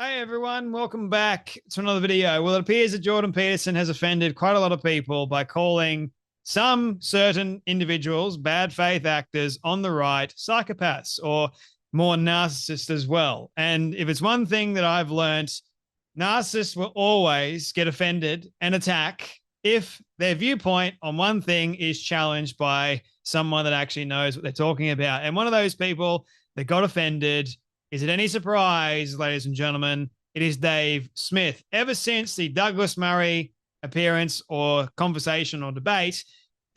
Hey everyone, welcome back to another video. Well, it appears that Jordan Peterson has offended quite a lot of people by calling some certain individuals, bad faith actors on the right, psychopaths or more narcissists as well. And if it's one thing that I've learned, narcissists will always get offended and attack if their viewpoint on one thing is challenged by someone that actually knows what they're talking about. And one of those people that got offended, is it any surprise, ladies and gentlemen, it is Dave Smith. Ever since the Douglas Murray appearance or conversation or debate,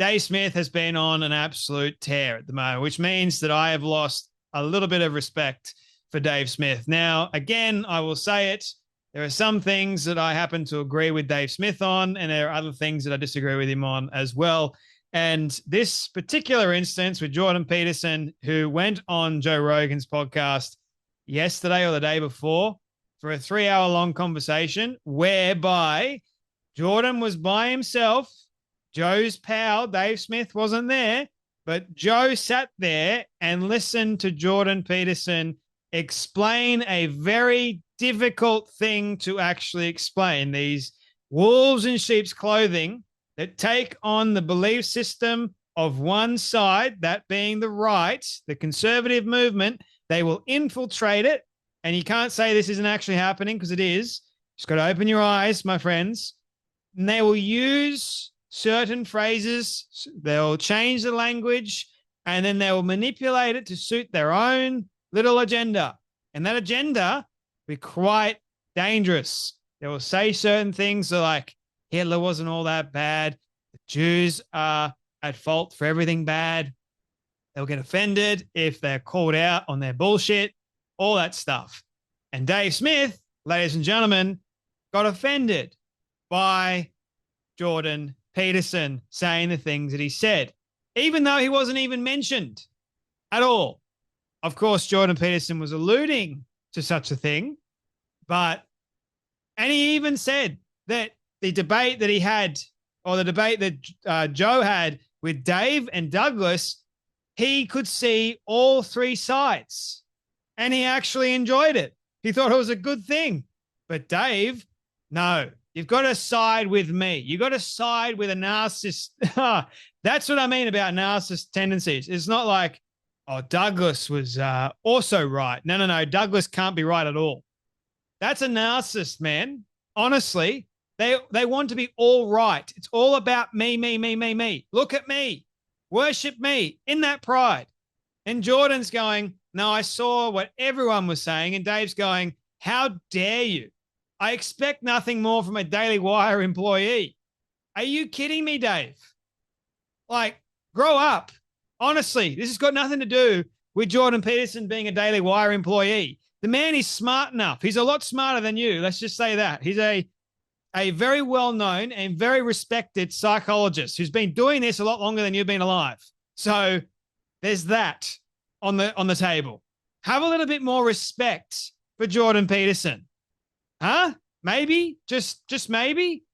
Dave Smith has been on an absolute tear at the moment, which means that I have lost a little bit of respect for Dave Smith. Now, again, I will say it. There are some things that I happen to agree with Dave Smith on, and there are other things that I disagree with him on as well. And this particular instance with Jordan Peterson, who went on Joe Rogan's podcast yesterday or the day before for a 3-hour-long conversation whereby Jordan was by himself. Joe's pal, Dave Smith, wasn't there, but Joe sat there and listened to Jordan Peterson explain a very difficult thing to actually explain. These wolves in sheep's clothing that take on the belief system of one side, that being the right, the conservative movement. They will infiltrate it, and you can't say this isn't actually happening because it is. Just got to open your eyes, my friends. And they will use certain phrases. They'll change the language, and then they will manipulate it to suit their own little agenda. And that agenda will be quite dangerous. They will say certain things like Hitler wasn't all that bad. The Jews are at fault for everything bad. They'll get offended if they're called out on their bullshit, all that stuff. And Dave Smith, ladies and gentlemen, got offended by Jordan Peterson saying the things that he said, even though he wasn't even mentioned at all. Of course, Jordan Peterson was alluding to such a thing, and he even said that the debate that he had, or the debate that Joe had with Dave and Douglas, he could see all three sides, and he actually enjoyed it. He thought it was a good thing. But Dave, no, you've got to side with me. You've got to side with a narcissist. That's what I mean about narcissist tendencies. It's not like, oh, Douglas was also right. No. Douglas can't be right at all. That's a narcissist, man. Honestly, they want to be all right. It's all about me. Look at me. Worship me in that pride. And Jordan's going, no, I saw what everyone was saying. And Dave's going, how dare you? I expect nothing more from a Daily Wire employee. Are you kidding me, Dave? Like, grow up. Honestly, this has got nothing to do with Jordan Peterson being a Daily Wire employee. The man is smart enough. He's a lot smarter than you. Let's just say that. He's a very well-known and very respected psychologist who's been doing this a lot longer than you've been alive. So there's that on the table. Have a little bit more respect for Jordan Peterson. Huh? Maybe? Just maybe?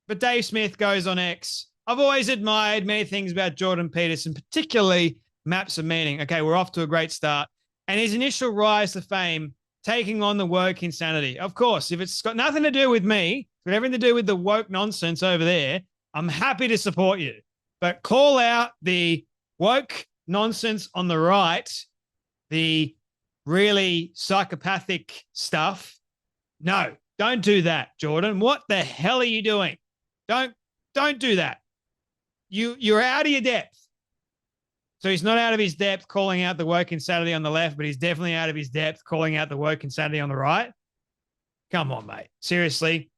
But Dave Smith goes on X. I've always admired many things about Jordan Peterson, particularly maps of meaning. Okay, we're off to a great start. And his initial rise to fame, taking on the woke insanity. Of course, if it's got nothing to do with me, got everything to do with the woke nonsense over there, I'm happy to support you. But call out the woke nonsense on the right, the really psychopathic stuff. No, don't do that, Jordan. What the hell are you doing? Don't do that. You're out of your depth. So he's not out of his depth calling out the woke insanity on the left, but he's definitely out of his depth calling out the woke insanity on the right. Come on, mate. Seriously.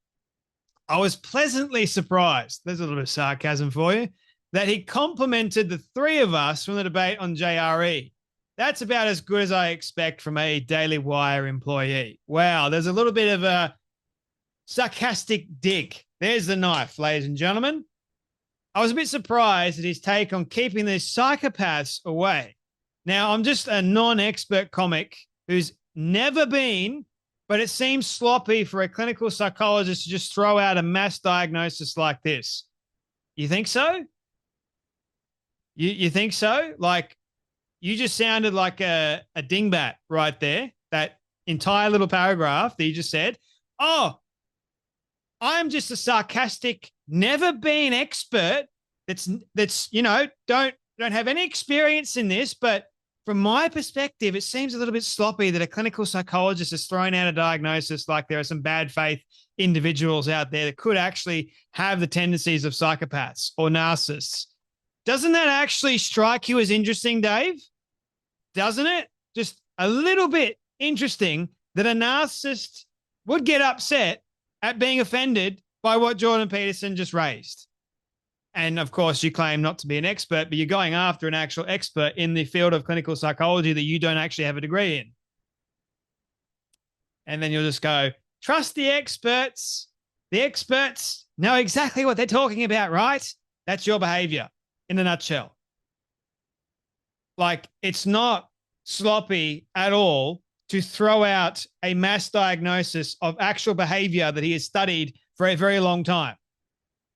I was pleasantly surprised, there's a little bit of sarcasm for you, that he complimented the three of us from the debate on JRE. That's about as good as I expect from a Daily Wire employee. Wow, there's a little bit of a sarcastic dig. There's the knife, ladies and gentlemen. I was a bit surprised at his take on keeping these psychopaths away. Now, I'm just a non-expert comic who's never been, but it seems sloppy for a clinical psychologist to just throw out a mass diagnosis like this. You think so? You think so? Like, you just sounded like a dingbat right there that entire little paragraph that you just said, oh, I'm just a sarcastic, never been expert that's don't have any experience in this, but from my perspective, it seems a little bit sloppy that a clinical psychologist has thrown out a diagnosis like there are some bad faith individuals out there that could actually have the tendencies of psychopaths or narcissists. Doesn't that actually strike you as interesting, Dave? Doesn't it? Just a little bit interesting that a narcissist would get upset at being offended by what Jordan Peterson just raised. And of course, you claim not to be an expert, but you're going after an actual expert in the field of clinical psychology that you don't actually have a degree in. And then you'll just go, trust the experts. The experts know exactly what they're talking about, right? That's your behavior in a nutshell. Like, it's not sloppy at all to throw out a mass diagnosis of actual behavior that he has studied for a very long time.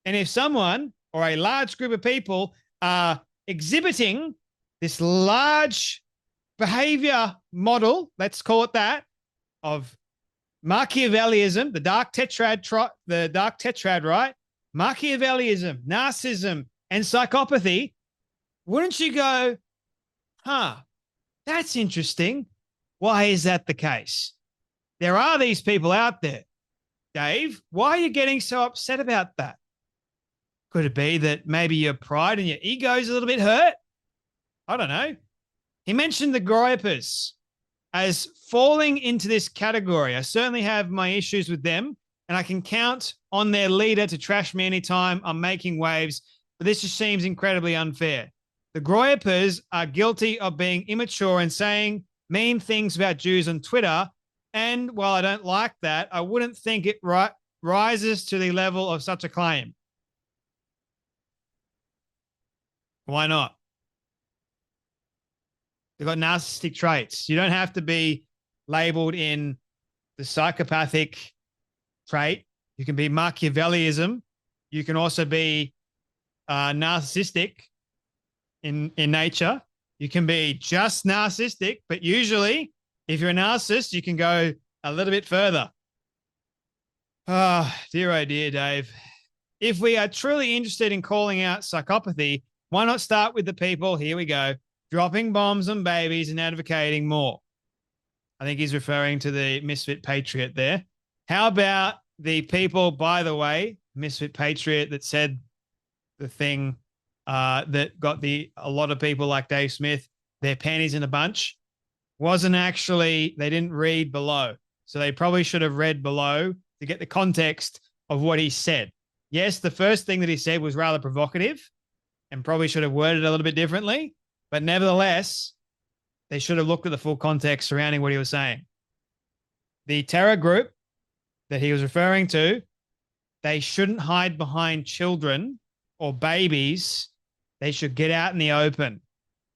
And if someone or a large group of people are exhibiting this large behavior model, let's call it that, of Machiavellism, the dark tetrad, right? Machiavellism, narcissism, and psychopathy, wouldn't you go, that's interesting. Why is that the case? There are these people out there. Dave, why are you getting so upset about that? Could it be that maybe your pride and your ego is a little bit hurt? I don't know. He mentioned the Groypers as falling into this category. I certainly have my issues with them, and I can count on their leader to trash me anytime I'm making waves, but this just seems incredibly unfair. The Groypers are guilty of being immature and saying mean things about Jews on Twitter, and while I don't like that, I wouldn't think it rises to the level of such a claim. Why not? They've got narcissistic traits. You don't have to be labeled in the psychopathic trait. You can be Machiavellism. You can also be narcissistic in nature. You can be just narcissistic, but usually if you're a narcissist, you can go a little bit further. Oh, dear, Dave. If we are truly interested in calling out psychopathy, why not start with the people, here we go, dropping bombs on babies and advocating more? I think he's referring to the Misfit Patriot there. How about the people, by the way, Misfit Patriot that said the thing that got a lot of people like Dave Smith, their panties in a bunch, wasn't actually, they didn't read below. So they probably should have read below to get the context of what he said. Yes, the first thing that he said was rather provocative and probably should have worded it a little bit differently, but nevertheless, they should have looked at the full context surrounding what he was saying. The terror group that he was referring to, they shouldn't hide behind children or babies. They should get out in the open.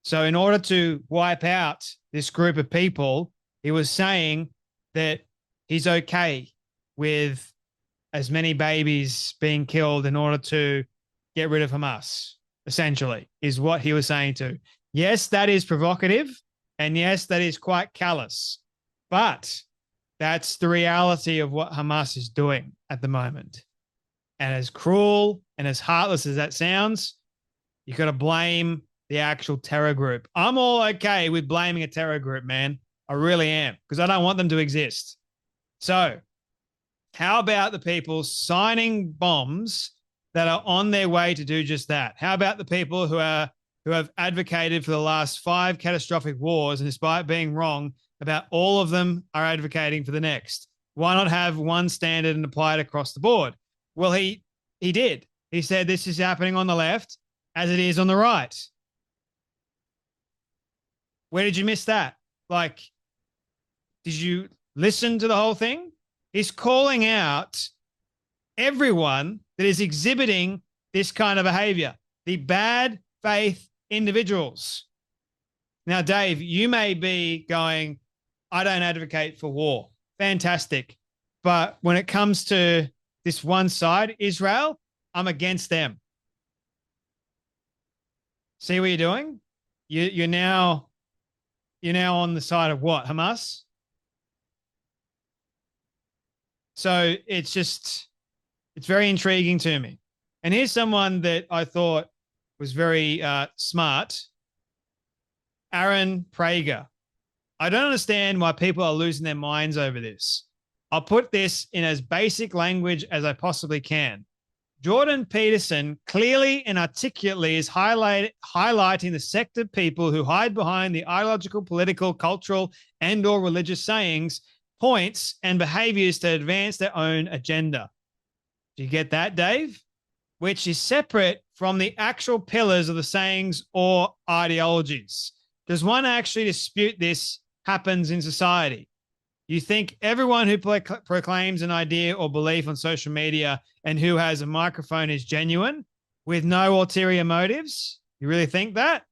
So in order to wipe out this group of people, he was saying that he's okay with as many babies being killed in order to get rid of Hamas, essentially, is what he was saying to. Yes, that is provocative, and yes, that is quite callous, but that's the reality of what Hamas is doing at the moment. And as cruel and as heartless as that sounds, you got to blame the actual terror group. I'm all okay with blaming a terror group, man. I really am, because I don't want them to exist. So how about the people signing bombs that are on their way to do just that? How about the people who have advocated for the last 5 catastrophic wars, and despite being wrong about all of them, are advocating for the next? Why not have one standard and apply it across the board? Well, he did. He said this is happening on the left as it is on the right. Where did you miss that? Like, did you listen to the whole thing? He's calling out everyone that is exhibiting this kind of behavior, the bad faith individuals. Now, Dave, you may be going, I don't advocate for war. Fantastic. But when it comes to this one side, Israel, I'm against them. See what you're doing? You're now on the side of what? Hamas? So it's very intriguing to me. And here's someone that I thought was very smart, Aaron Prager. I don't understand why people are losing their minds over this. I'll put this in as basic language as I possibly can. Jordan Peterson clearly and articulately is highlighting the sect of people who hide behind the ideological, political, cultural, and or religious sayings, points, and behaviors to advance their own agenda. Do you get that, Dave? Which is separate from the actual pillars of the sayings or ideologies. Does one actually dispute this happens in society? You think everyone who proclaims an idea or belief on social media and who has a microphone is genuine with no ulterior motives? You really think that?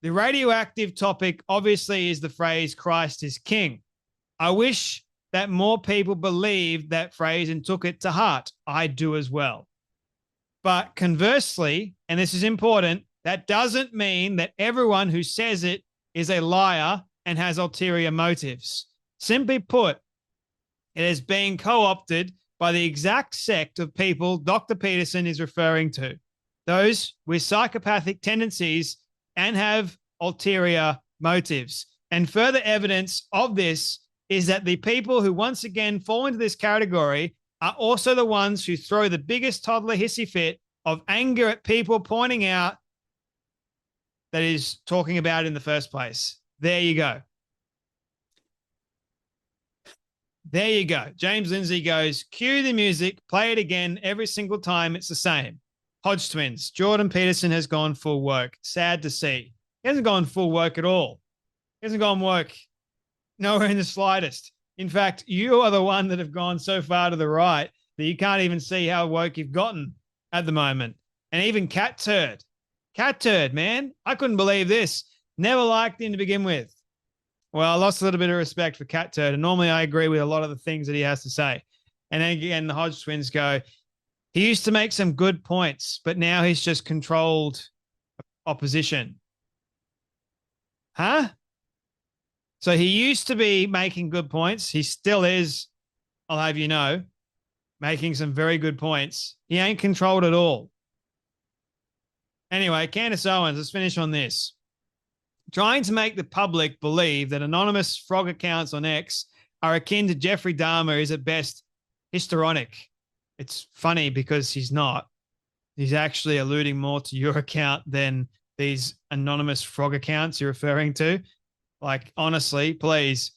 The radioactive topic obviously is the phrase Christ is King. I wish that more people believed that phrase and took it to heart. I do as well. But conversely, and this is important, that doesn't mean that everyone who says it is a liar and has ulterior motives. Simply put, it is being co-opted by the exact sect of people Dr. Peterson is referring to, those with psychopathic tendencies and have ulterior motives. And further evidence of this is that the people who once again fall into this category are also the ones who throw the biggest toddler hissy fit of anger at people pointing out that he's talking about in the first place. There you go. There you go. James Lindsay goes, cue the music, play it again every single time. It's the same. Hodge twins. Jordan Peterson has gone full woke. Sad to see. He hasn't gone full woke at all. He hasn't gone woke nowhere in the slightest. In fact, you are the one that have gone so far to the right that you can't even see how woke you've gotten at the moment. And even Cat Turd, man. I couldn't believe this. Never liked him to begin with. Well, I lost a little bit of respect for Cat Turd, and normally I agree with a lot of the things that he has to say. And then again, the Hodge twins go, he used to make some good points, but now he's just controlled opposition. Huh? So he used to be making good points. He still is, I'll have you know, making some very good points. He ain't controlled at all. Anyway, Candace Owens, let's finish on this. Trying to make the public believe that anonymous frog accounts on X are akin to Jeffrey Dahmer is at best histrionic. It's funny because he's not. He's actually alluding more to your account than these anonymous frog accounts you're referring to. Like, honestly, please.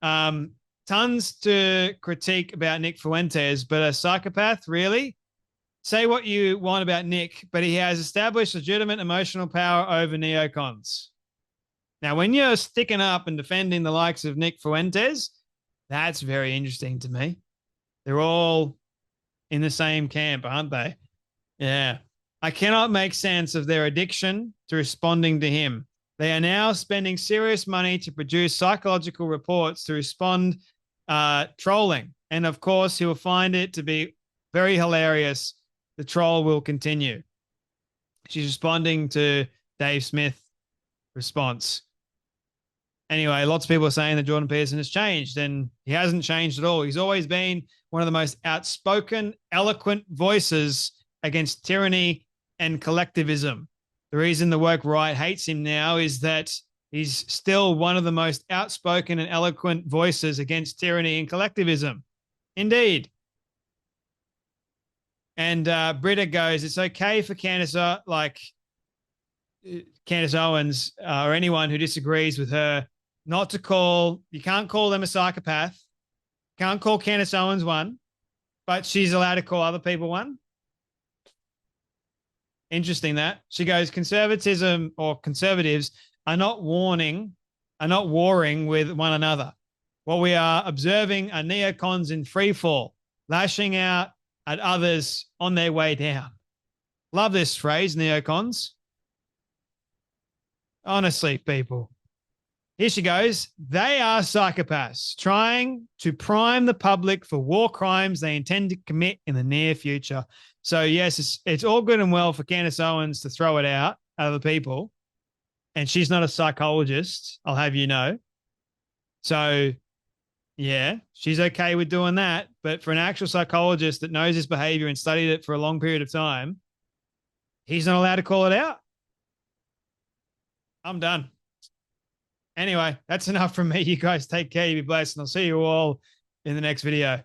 Tons to critique about Nick Fuentes, but a psychopath, really? Say what you want about Nick, but he has established legitimate emotional power over neocons. Now, when you're sticking up and defending the likes of Nick Fuentes, that's very interesting to me. They're all in the same camp, aren't they? Yeah. I cannot make sense of their addiction to responding to him. They are now spending serious money to produce psychological reports to respond trolling. And of course, he will find it to be very hilarious. The troll will continue. She's responding to Dave Smith's response. Anyway, lots of people are saying that Jordan Peterson has changed, and he hasn't changed at all. He's always been one of the most outspoken, eloquent voices against tyranny and collectivism. The reason the woke right hates him now is that he's still one of the most outspoken and eloquent voices against tyranny and collectivism. Indeed. And Britta goes, it's okay for Candace Owens or anyone who disagrees with her not to call, you can't call them a psychopath. Can't call Candace Owens one, but she's allowed to call other people one. Interesting that. She goes, conservatism or conservatives are not warring with one another. What we are observing are neocons in free fall, lashing out at others on their way down. Love this phrase, neocons. Honestly, people. Here she goes. They are psychopaths trying to prime the public for war crimes they intend to commit in the near future. So, yes, it's all good and well for Candace Owens to throw it out at other people. And she's not a psychologist, I'll have you know. So, Yeah, she's okay with doing that. But for an actual psychologist that knows his behavior and studied it for a long period of time, he's not allowed to call it out. I'm done. Anyway, that's enough from me. You guys take care. You be blessed. And I'll see you all in the next video.